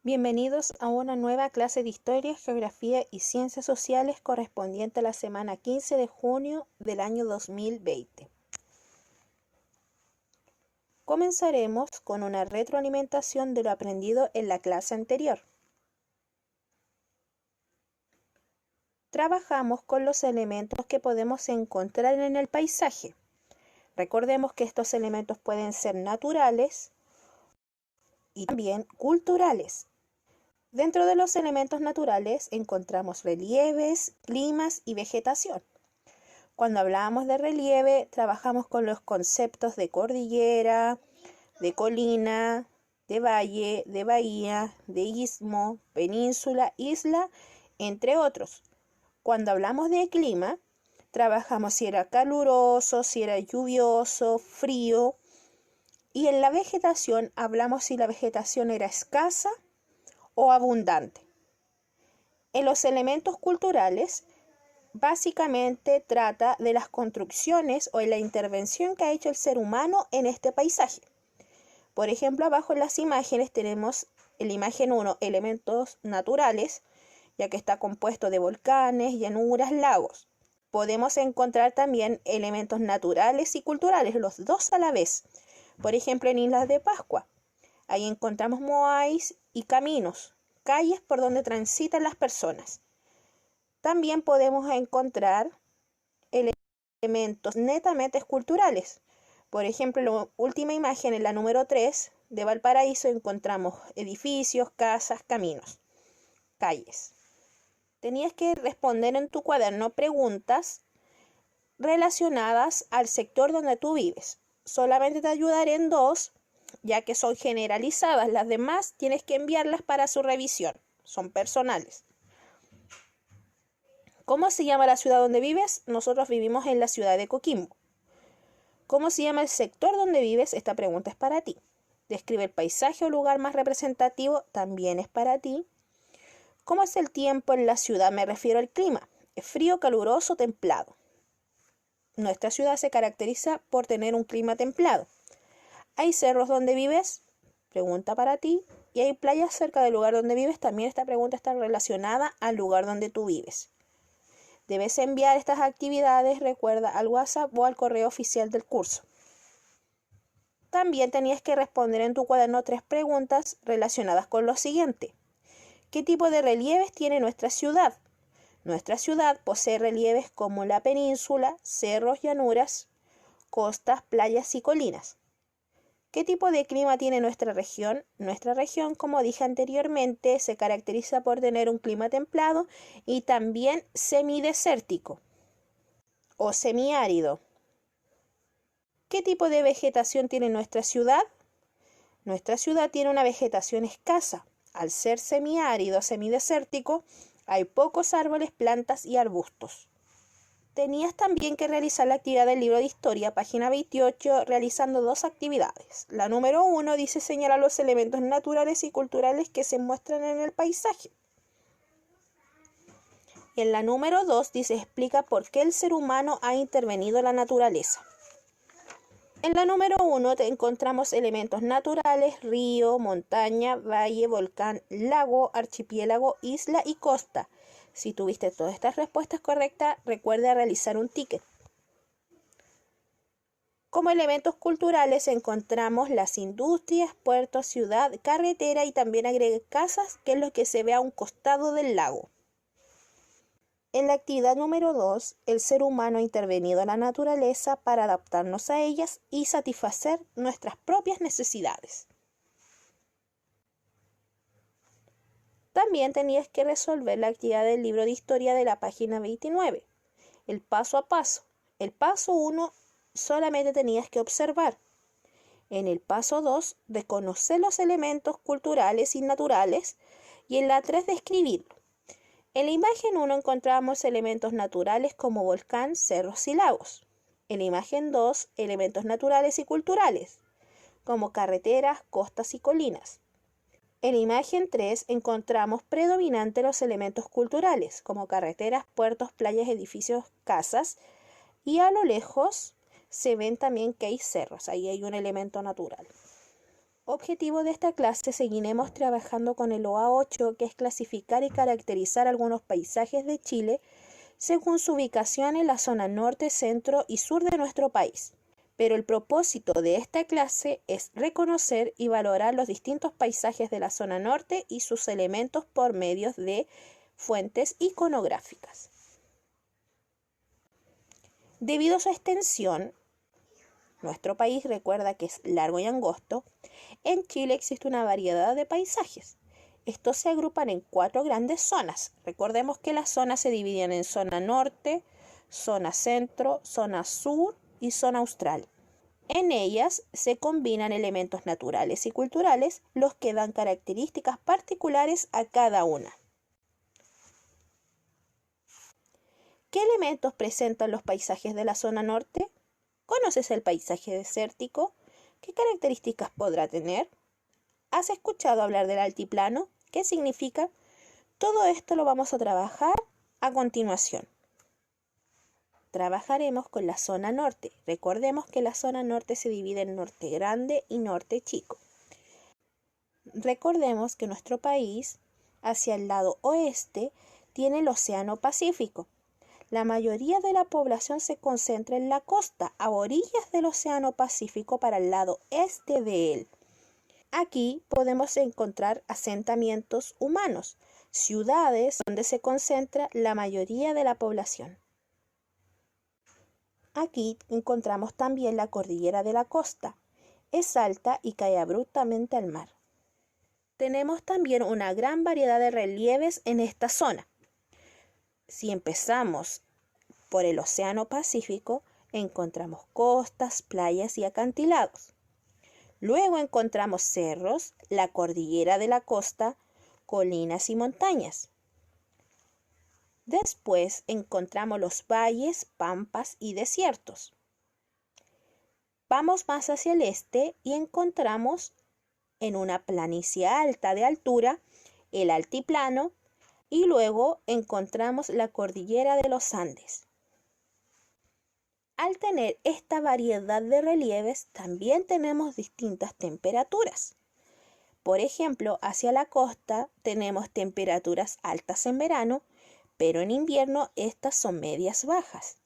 Bienvenidos a una nueva clase de Historia, Geografía y Ciencias Sociales correspondiente a la semana 15 de junio del año 2020. Comenzaremos con una retroalimentación de lo aprendido en la clase anterior. Trabajamos con los elementos que podemos encontrar en el paisaje. Recordemos que estos elementos pueden ser naturales y también culturales. Dentro de los elementos naturales encontramos relieves, climas y vegetación. Cuando hablamos de relieve, trabajamos con los conceptos de cordillera, de colina, de valle, de bahía, de istmo, península, isla, entre otros. Cuando hablamos de clima, trabajamos si era caluroso, si era lluvioso, frío. Y en la vegetación hablamos si la vegetación era escasa o abundante. En los elementos culturales, básicamente trata de las construcciones o de la intervención que ha hecho el ser humano en este paisaje. Por ejemplo, abajo en las imágenes tenemos en la imagen 1 elementos naturales, ya que está compuesto de volcanes, llanuras, lagos. Podemos encontrar también elementos naturales y culturales, los dos a la vez. Por ejemplo, en Islas de Pascua. Ahí encontramos moais y caminos, calles por donde transitan las personas. También podemos encontrar elementos netamente culturales. Por ejemplo, en la última imagen, en la número 3 de Valparaíso, encontramos edificios, casas, caminos, calles. Tenías que responder en tu cuaderno preguntas relacionadas al sector donde tú vives. Solamente te ayudaré en 2, ya que son generalizadas. Las demás tienes que enviarlas para su revisión. Son personales. ¿Cómo se llama la ciudad donde vives? Nosotros vivimos en la ciudad de Coquimbo. ¿Cómo se llama el sector donde vives? Esta pregunta es para ti. Describe el paisaje o lugar más representativo. También es para ti. ¿Cómo es el tiempo en la ciudad? Me refiero al clima. ¿Es frío, caluroso, templado? Nuestra ciudad se caracteriza por tener un clima templado. ¿Hay cerros donde vives? Pregunta para ti. ¿Y hay playas cerca del lugar donde vives? También esta pregunta está relacionada al lugar donde tú vives. Debes enviar estas actividades, recuerda, al WhatsApp o al correo oficial del curso. También tenías que responder en tu cuaderno 3 preguntas relacionadas con lo siguiente. ¿Qué tipo de relieves tiene nuestra ciudad? Nuestra ciudad posee relieves como la península, cerros, llanuras, costas, playas y colinas. ¿Qué tipo de clima tiene nuestra región? Nuestra región, como dije anteriormente, se caracteriza por tener un clima templado y también semidesértico o semiárido. ¿Qué tipo de vegetación tiene nuestra ciudad? Nuestra ciudad tiene una vegetación escasa. Al ser semiárido o semidesértico, hay pocos árboles, plantas y arbustos. Tenías también que realizar la actividad del libro de historia, página 28, realizando 2 actividades. La número 1 dice señalar los elementos naturales y culturales que se muestran en el paisaje. Y en la número 2 dice explica por qué el ser humano ha intervenido en la naturaleza. En la número 1 encontramos elementos naturales, río, montaña, valle, volcán, lago, archipiélago, isla y costa. Si tuviste todas estas respuestas correctas, recuerda realizar un ticket. Como elementos culturales encontramos las industrias, puertos, ciudad, carretera y también agregué casas, que es lo que se ve a un costado del lago. En la actividad número 2, el ser humano ha intervenido en la naturaleza para adaptarnos a ellas y satisfacer nuestras propias necesidades. También tenías que resolver la actividad del libro de historia de la página 29, el paso a paso. El paso 1 solamente tenías que observar. En el paso 2, reconocer los elementos culturales y naturales. Y en la 3, describirlo. En la imagen 1 encontramos elementos naturales como volcán, cerros y lagos. En la imagen 2, elementos naturales y culturales, como carreteras, costas y colinas. En la imagen 3 encontramos predominante los elementos culturales, como carreteras, puertos, playas, edificios, casas. Y a lo lejos se ven también que hay cerros, ahí hay un elemento natural. Objetivo de esta clase, seguiremos trabajando con el OA8, que es clasificar y caracterizar algunos paisajes de Chile según su ubicación en la zona norte, centro y sur de nuestro país. Pero el propósito de esta clase es reconocer y valorar los distintos paisajes de la zona norte y sus elementos por medio de fuentes iconográficas. Debido a su extensión, nuestro país, recuerda que es largo y angosto, en Chile existe una variedad de paisajes. Estos se agrupan en 4 grandes zonas. Recordemos que las zonas se dividen en zona norte, zona centro, zona sur y zona austral. En ellas se combinan elementos naturales y culturales, los que dan características particulares a cada una. ¿Qué elementos presentan los paisajes de la zona norte? ¿Conoces el paisaje desértico? ¿Qué características podrá tener? ¿Has escuchado hablar del altiplano? ¿Qué significa? Todo esto lo vamos a trabajar a continuación. Trabajaremos con la zona norte. Recordemos que la zona norte se divide en norte grande y norte chico. Recordemos que nuestro país, hacia el lado oeste, tiene el Océano Pacífico. La mayoría de la población se concentra en la costa, a orillas del Océano Pacífico para el lado este de él. Aquí podemos encontrar asentamientos humanos, ciudades donde se concentra la mayoría de la población. Aquí encontramos también la cordillera de la costa. Es alta y cae abruptamente al mar. Tenemos también una gran variedad de relieves en esta zona. Si empezamos por el Océano Pacífico, encontramos costas, playas y acantilados. Luego encontramos cerros, la cordillera de la costa, colinas y montañas. Después encontramos los valles, pampas y desiertos. Vamos más hacia el este y encontramos en una planicie alta de altura el altiplano y luego encontramos la cordillera de los Andes. Al tener esta variedad de relieves, también tenemos distintas temperaturas. Por ejemplo, hacia la costa tenemos temperaturas altas en verano, pero en invierno estas son medias bajas.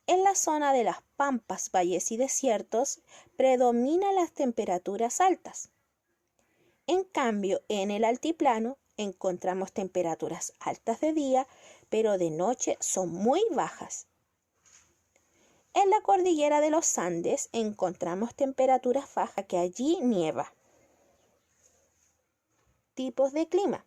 En la zona de las pampas, valles y desiertos predominan las temperaturas altas. En cambio, en el altiplano encontramos temperaturas altas de día, pero de noche son muy bajas. En la cordillera de los Andes encontramos temperaturas bajas, que allí nieva. Tipos de clima.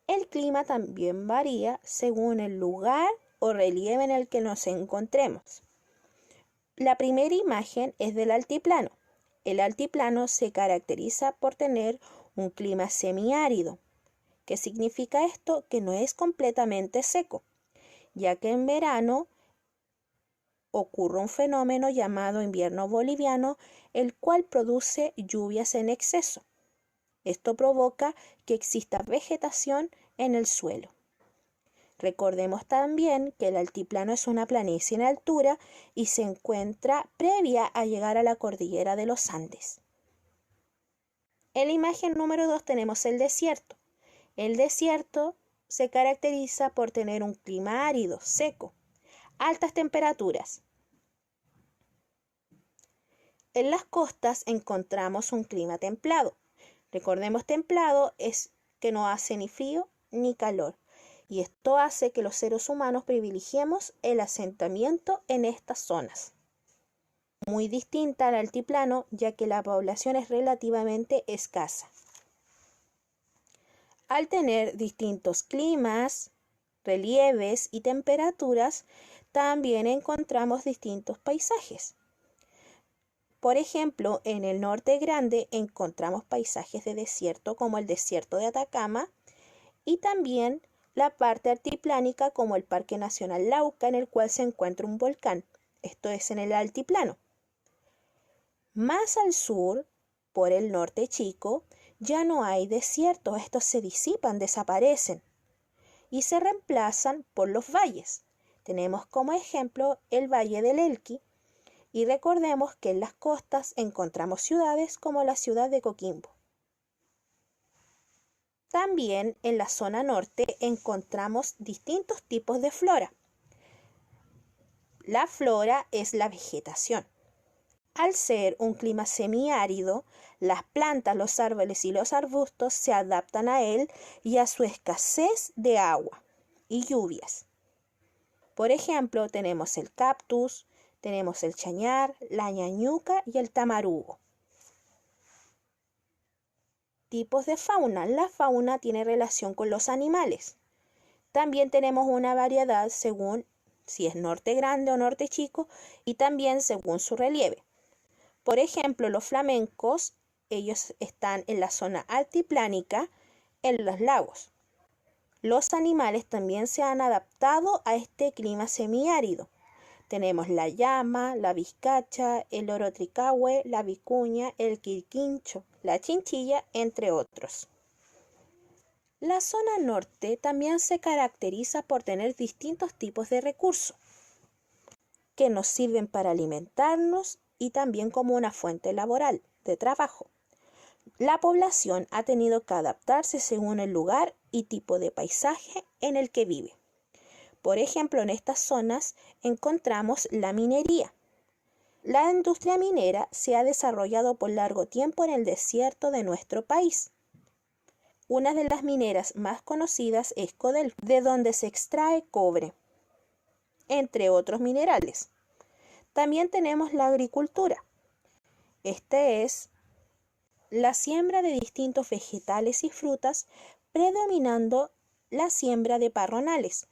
El clima también varía según el lugar o relieve en el que nos encontremos. La primera imagen es del altiplano. El altiplano se caracteriza por tener un clima semiárido. ¿Qué significa esto? Que no es completamente seco, ya que en verano ocurre un fenómeno llamado invierno boliviano, el cual produce lluvias en exceso. Esto provoca que exista vegetación en el suelo. Recordemos también que el altiplano es una planicie en altura y se encuentra previa a llegar a la cordillera de los Andes. En la imagen número 2 tenemos el desierto. El desierto se caracteriza por tener un clima árido, seco, altas temperaturas. En las costas encontramos un clima templado. Recordemos, templado es que no hace ni frío ni calor. Y esto hace que los seres humanos privilegiemos el asentamiento en estas zonas. Muy distinta al altiplano, ya que la población es relativamente escasa. Al tener distintos climas, relieves y temperaturas, también encontramos distintos paisajes. Por ejemplo, en el norte grande encontramos paisajes de desierto como el desierto de Atacama y también la parte altiplánica como el Parque Nacional Lauca, en el cual se encuentra un volcán. Esto es en el altiplano. Más al sur, por el norte chico, ya no hay desiertos. Estos se disipan, desaparecen y se reemplazan por los valles. Tenemos como ejemplo el Valle del Elqui Y recordemos que en las costas encontramos ciudades como la ciudad de Coquimbo. También en la zona norte encontramos distintos tipos de flora. La flora es la vegetación. Al ser un clima semiárido, las plantas, los árboles y los arbustos se adaptan a él y a su escasez de agua y lluvias. Por ejemplo, tenemos el cactus, tenemos el chañar, la ñañuca y el tamarugo. Tipos de fauna. La fauna tiene relación con los animales. También tenemos una variedad según si es norte grande o norte chico y también según su relieve. Por ejemplo, los flamencos, ellos están en la zona altiplánica, en los lagos. Los animales también se han adaptado a este clima semiárido. Tenemos la llama, la vizcacha, el loro tricahue, la vicuña, el quirquincho, la chinchilla, entre otros. La zona norte también se caracteriza por tener distintos tipos de recursos que nos sirven para alimentarnos y también como una fuente laboral de trabajo. La población ha tenido que adaptarse según el lugar y tipo de paisaje en el que vive. Por ejemplo, en estas zonas encontramos la minería. La industria minera se ha desarrollado por largo tiempo en el desierto de nuestro país. Una de las mineras más conocidas es Codelco, de donde se extrae cobre, entre otros minerales. También tenemos la agricultura. Este es la siembra de distintos vegetales y frutas, predominando la siembra de parronales.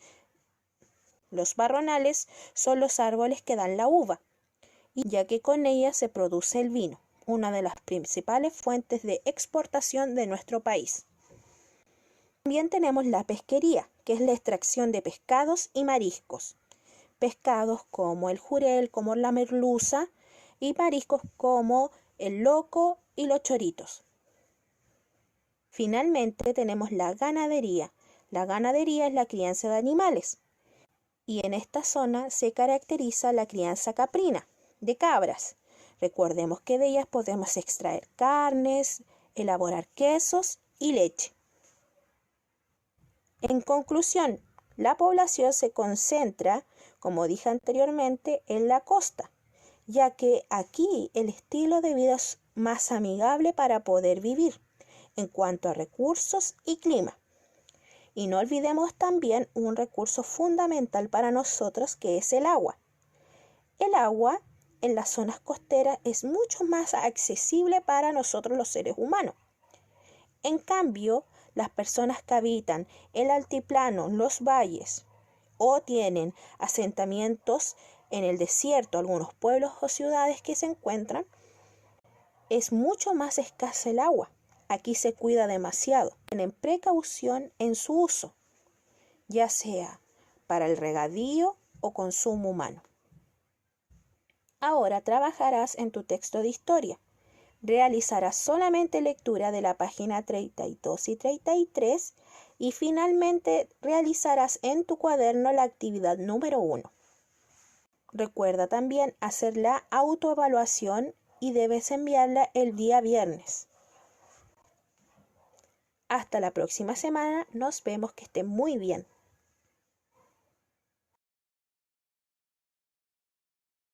Los parronales son los árboles que dan la uva, y ya que con ella se produce el vino, una de las principales fuentes de exportación de nuestro país. También tenemos la pesquería, que es la extracción de pescados y mariscos. Pescados como el jurel, como la merluza, y mariscos como el loco y los choritos. Finalmente tenemos la ganadería. La ganadería es la crianza de animales. Y en esta zona se caracteriza la crianza caprina, de cabras. Recordemos que de ellas podemos extraer carnes, elaborar quesos y leche. En conclusión, la población se concentra, como dije anteriormente, en la costa, ya que aquí el estilo de vida es más amigable para poder vivir en cuanto a recursos y clima. Y no olvidemos también un recurso fundamental para nosotros, que es el agua. El agua en las zonas costeras es mucho más accesible para nosotros los seres humanos. En cambio, las personas que habitan el altiplano, los valles o tienen asentamientos en el desierto, algunos pueblos o ciudades que se encuentran, es mucho más escasa el agua. Aquí se cuida demasiado. Tienen precaución en su uso, ya sea para el regadío o consumo humano. Ahora trabajarás en tu texto de historia. Realizarás solamente lectura de la página 32 y 33 y finalmente realizarás en tu cuaderno la actividad número 1. Recuerda también hacer la autoevaluación y debes enviarla el día viernes. Hasta la próxima semana, nos vemos, que estén muy bien.